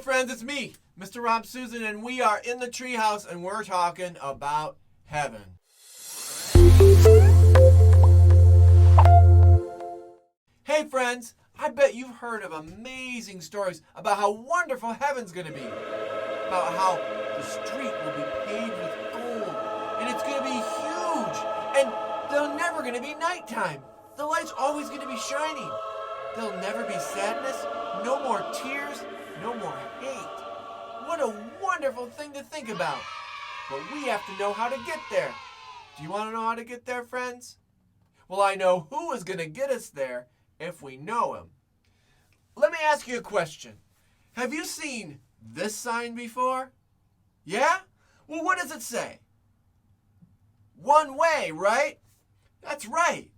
friends, it's me, Mr. Rob Susan, and we are in the TreeHouse, and we're talking about heaven. Hey friends, I bet you've heard of amazing stories about how wonderful heaven's going to be. About how the street will be paved with gold, and it's going to be huge, and there's never going to be nighttime. The light's always going to be shining. There'll never be sadness, no more tears, no more hate. What a wonderful thing to think about. But we have to know how to get there. Do you want to know how to get there, friends? Well, I know who is going to get us there if we know him. Let me ask you a question. Have you seen this sign before? Yeah? Well, what does it say? One way, right? That's right.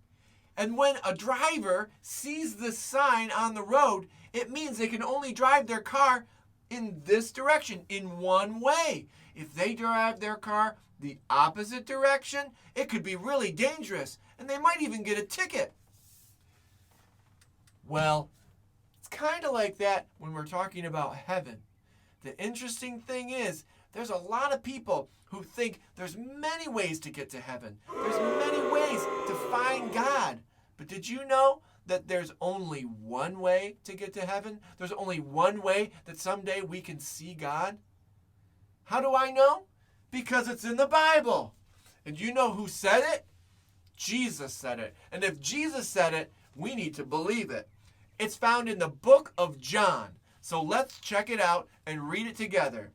And when a driver sees this sign on the road, it means they can only drive their car in this direction, in one way. If they drive their car the opposite direction, it could be really dangerous, and they might even get a ticket. Well, it's kind of like that when we're talking about heaven. The interesting thing is, there's a lot of people who think there's many ways to get to heaven. There's many ways to find God. But did you know that there's only one way to get to heaven? There's only one way that someday we can see God? How do I know? Because it's in the Bible. And you know who said it? Jesus said it. And if Jesus said it, we need to believe it. It's found in the book of John. So let's check it out and read it together.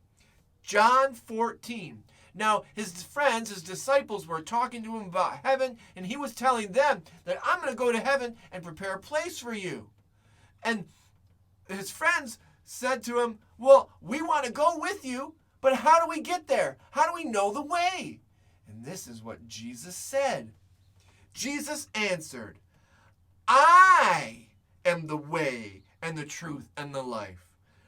John 14. Now, his friends, his disciples were talking to him about heaven, and he was telling them that I'm going to go to heaven and prepare a place for you. And his friends said to him, well, we want to go with you, but how do we get there? How do we know the way? And this is what Jesus said. Jesus answered, I am the way and the truth and the life.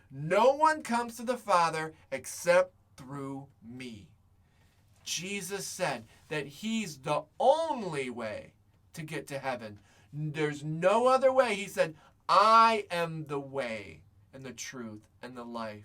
No one comes to the Father except through me. Jesus said that he's the only way to get to heaven. There's no other way. He said, I am the way and the truth and the life.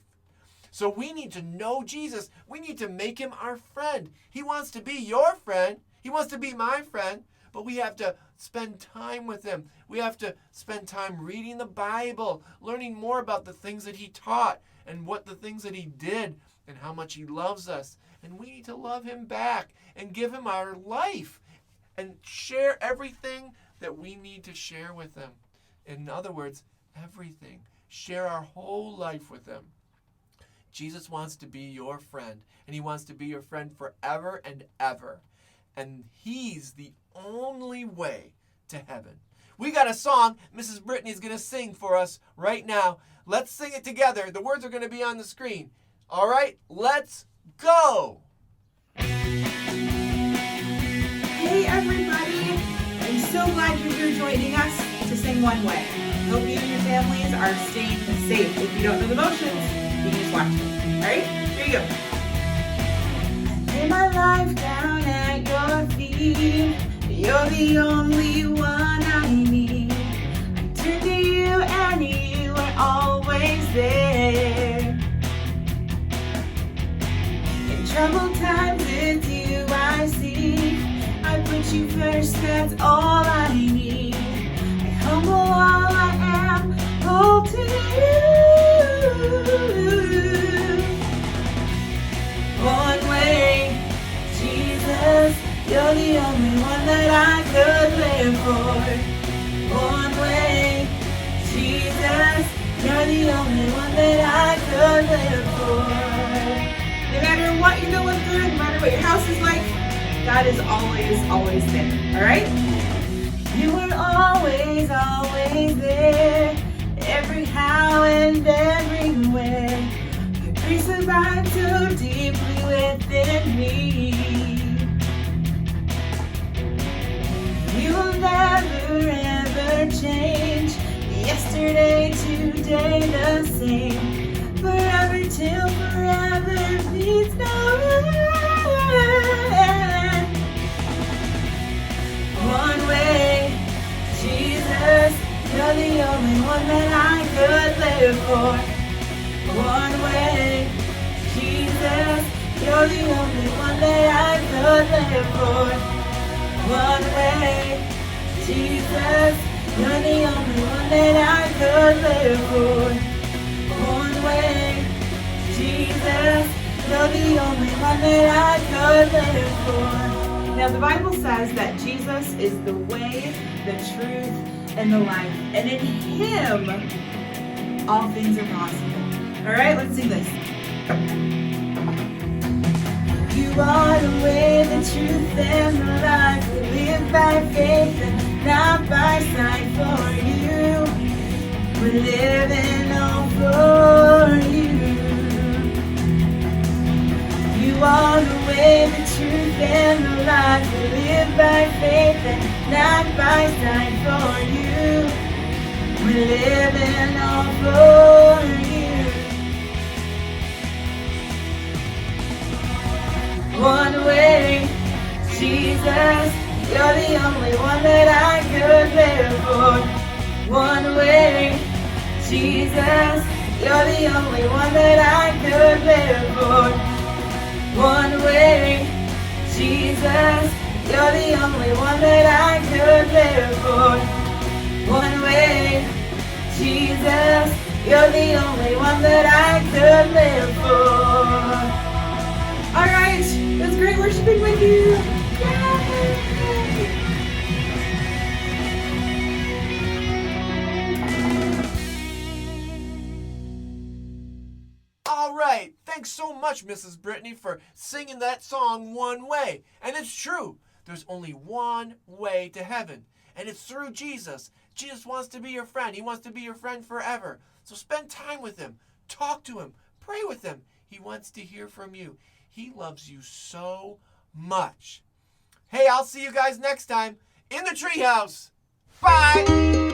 So we need to know Jesus. We need to make him our friend. He wants to be your friend. He wants to be my friend. But we have to spend time with him. We have to spend time reading the Bible, learning more about the things that he taught and what the things that he did and how much he loves us. And we need to love him back and give him our life and share everything that we need to share with him. In other words, everything. Share our whole life with him. Jesus wants to be your friend, and he wants to be your friend forever and ever. And he's the only way to heaven. We got a song Mrs. Brittany's going to sing for us right now. Let's sing it together. The words are going to be on the screen. All right, let's go. Hey everybody, I'm so glad you're here joining us to sing One Way. Hope you and your families are staying safe. If you don't know the motions, you can just watch them. Alright, here you go. I lay my life down at your feet. You're the only one I need. I turn to you and you are always there. In troubled times it's you I seek. I put you first, that's all I need. I humble all I am, hold to you. One way, Jesus, you're the only one that I could live for. One way, Jesus, you're the only one that I could live for. No matter what you're going through, no matter what your house is like, God is always, always there, all right? You are always, always there, every how and everywhere. Your grace abides so deeply within me. You will never, ever change. Yesterday, today, the same. Forever till forever meets no end. One way, Jesus, you're the only one that I could live for. One You're the only one that I could live for. One way, Jesus. You're the only one that I could live for. One way, Jesus. You're the only one that I could live for. Now the Bible says that Jesus is the way, the truth, and the life. And in Him, all things are possible. All right, let's sing this. You are the way, the truth, and the life. We live by faith and not by sight. For you, we're living all for you. You are the way, the truth, and the life. We live by faith and not by sight. For you, we're living all for you. One way, Jesus, you're the only one that I could live for. One way, Jesus, you're the only one that I could live for. One way, Jesus, you're the only one that I could live for. One way, Jesus, you're the only one that I could live for. All right, it was great worshiping with you. Yay! All right, thanks so much, Mrs. Brittany, for singing that song One Way. And it's true, there's only one way to heaven, and it's through Jesus. Jesus wants to be your friend. He wants to be your friend forever. So spend time with Him. Talk to Him. Pray with Him. He wants to hear from you. He loves you so much. Hey, I'll see you guys next time in the TreeHouse. Bye!